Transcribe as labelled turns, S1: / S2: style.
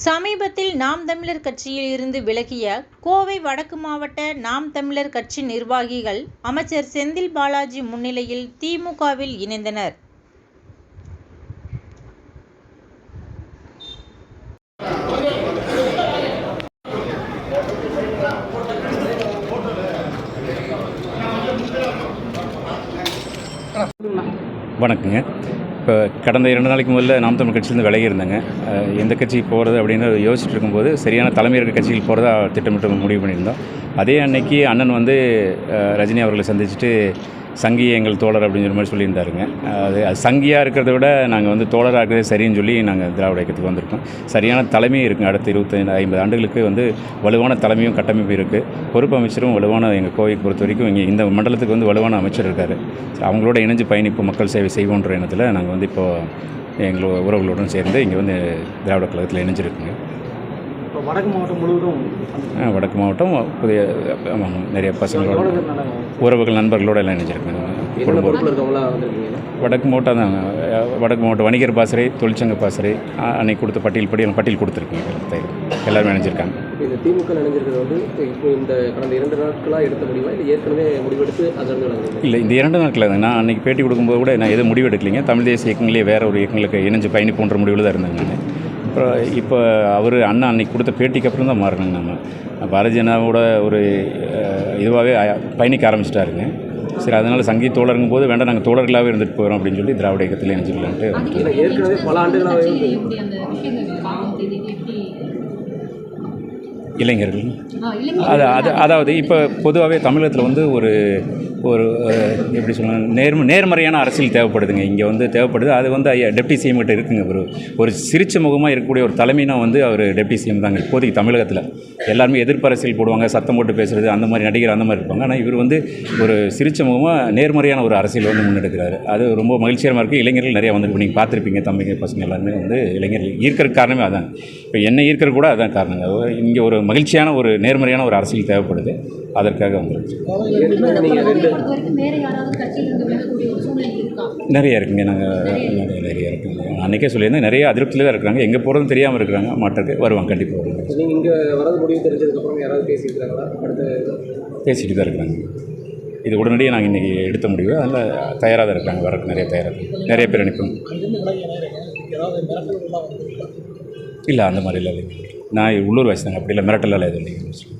S1: சமீபத்தில் நாம் தமிழர் கட்சியில் இருந்து விலகிய கோவை வடக்கு மாவட்ட நாம் தமிழர் கட்சி நிர்வாகிகள் அமைச்சர் செந்தில் பாலாஜி முன்னிலையில் திமுகவில் இணைந்தனர்.
S2: வணக்கங்க. இப்போ கடந்த 2 நாளைக்கு முதல்ல நாம் தமிழ் கட்சியிலேருந்து விலகி இருந்தாங்க. எந்த கட்சிக்கு போகிறது அப்படின்னு யோசிச்சுட்டு இருக்கும்போது சரியான தலைமை இருக்க கட்சியில் போகிறதா திட்டமிட்டு முடிவு பண்ணியிருந்தோம். அதே அன்னைக்கு அண்ணன் வந்து ரஜினி அவர்களை சந்திச்சுட்டு சங்கி எங்கள் தோழர் அப்படின்னு மாதிரி சொல்லியிருந்தாருங்க. அது சங்கியாக இருக்கிறத விட நாங்கள் வந்து தோழராக இருக்கிறதே சரின்னு சொல்லி நாங்கள் திராவிட இயக்கத்துக்கு வந்திருக்கோம். சரியான தலைமையும் இருக்குங்க. அடுத்த 25-50 ஆண்டுகளுக்கு வந்து வலுவான தலைமையும் கட்டமைப்பு இருக்குது. பொறுப்பு அமைச்சரும் வலுவான எங்கள் கோவைக்கு பொறுத்த வரைக்கும் இங்கே இந்த மண்டலத்துக்கு வந்து வலுவான அமைச்சர் இருக்கார். அவங்களோட இணைஞ்சு பயணிப்பு மக்கள் சேவை செய்வோன்ற எண்ணத்தில் நாங்கள் வந்து இப்போது எங்களோட உறவுகளுடன் சேர்ந்து இங்கே வந்து திராவிட கழகத்தில் இணைஞ்சிருக்குங்க.
S3: வடக்கு மாவட்டம் முழுவதும்
S2: வடக்கு மாவட்டம் புதிய நிறைய பசங்களோட உறவுகள் நண்பர்களோடு எல்லாம் இணைஞ்சிருக்குங்க. வடக்கு மாவட்டம் தாங்க. வடக்கு மாவட்டம் வணிகர் பாசறை, தொழிற்சங்க பாசறை அன்னைக்கு கொடுத்த பட்டியல் கொடுத்துருக்குங்க. எல்லாருமே இணைஞ்சிருக்காங்க.
S3: இந்த திமுக இணைஞ்சிருக்கிறது வந்து இப்போ இந்த கடந்த 2 நாட்களாக எடுத்த முடிவா இல்லை ஏற்கனவே முடிவெடுத்து அதில்
S2: இல்லை, இந்த 2 நாட்கள் தான். நான் அன்றைக்கி பேட்டி கொடுக்கும்போது கூட நான் எதுவும் முடிவு எடுக்கலைங்க. தமிழ் தேசிய இயக்கங்களே வேறு ஒரு இயக்கங்களுக்கு இணைஞ்சு பயணிப்போன்ற முடிவில் தான் இருந்தாங்க. நான் இப்போ அவர் அண்ணா அன்றைக்கி கொடுத்த பேட்டிக்கு அப்புறம் தான் மாறினாங்க. நம்ம பாரதிய ஜனதாவோட ஒரு இதுவாகவே பயணிக்க ஆரம்பிச்சிட்டாருங்க. சரி, அதனால் சங்கி தோழருங்கும் போது வேண்டாம், நாங்கள் தோழர்களாகவே இருந்துட்டு போகிறோம் அப்படின்னு சொல்லி திராவிட இயக்கத்தில் இணைஞ்சிக்கலான்ட்டு.
S3: ஏற்கனவே பல ஆண்டுகளாகவே
S2: இளைஞர்கள் அதாவது இப்போ பொதுவாகவே தமிழகத்தில் வந்து ஒரு எப்படி சொல்லணும், நேர்மறையான அரசியல் தேவைப்படுதுங்க. இங்கே வந்து தேவைப்படுது. அது வந்து டெப்டி சிஎம் கிட்ட இருக்குங்க. ஒரு சிரிச்ச முகமாக இருக்கக்கூடிய ஒரு தலைமைனா வந்து அவர் டெப்டி சிஎம் தாங்க இப்போதைக்கு தமிழகத்தில். எல்லாருமே எதிர்ப்பு அரசியல் போடுவாங்க, சத்தம் போட்டு பேசுகிறது, அந்த மாதிரி நடிகர் அந்த மாதிரி இருப்பாங்க. ஆனால் இவர் வந்து ஒரு சிரிச்ச முகமாக நேர்மறையான ஒரு அரசியல் வந்து முன்னெடுக்கிறாரு. அது ரொம்ப மகிழ்ச்சிகரமாக இருக்குது. இளைஞர்கள் நிறையா வந்து நீங்கள் பார்த்துருப்பீங்க. தம்பிங்க பசங்க எல்லாருமே வந்து இளைஞர்கள் ஈர்க்கிறதுக்கு காரணமே அதான். இப்போ என்ன ஈர்க்கிற கூட அதான் காரணங்க. இங்கே ஒரு மகிழ்ச்சியான ஒரு நேர்மறையான ஒரு அரசியல் தேவைப்படுது. அதற்காக வந்துருச்சு. நிறைய இருக்குங்க. நிறைய இருக்குங்க. அன்றைக்கே சொல்லியிருந்தேன், நிறைய அதிருப்தியில் தான் இருக்கிறாங்க. எங்கே போகிறதும் தெரியாமல் இருக்கிறாங்க. மாற்றத்துக்கு வருவாங்க, கண்டிப்பாக வருவாங்க.
S3: நீங்கள் இங்கே வரது முடிவு தெரிஞ்சதுக்கப்புறம் யாராவது பேசியிருக்கிறாங்களா?
S2: பேசிட்டு தான் இருக்கிறாங்க. இது உடனடியாக நாங்கள் இன்றைக்கி எடுத்த முடிவு. அதில் தயாராக தான் இருக்கிறாங்க. வரக்கு நிறைய பேர் அனுப்பும். இல்லை, அந்த மாதிரி இல்லை. நான் உள்ளூர் வாசி தாங்க. அப்படி இல்லை, மிரட்டலாம் எதுவும் இல்லைங்க.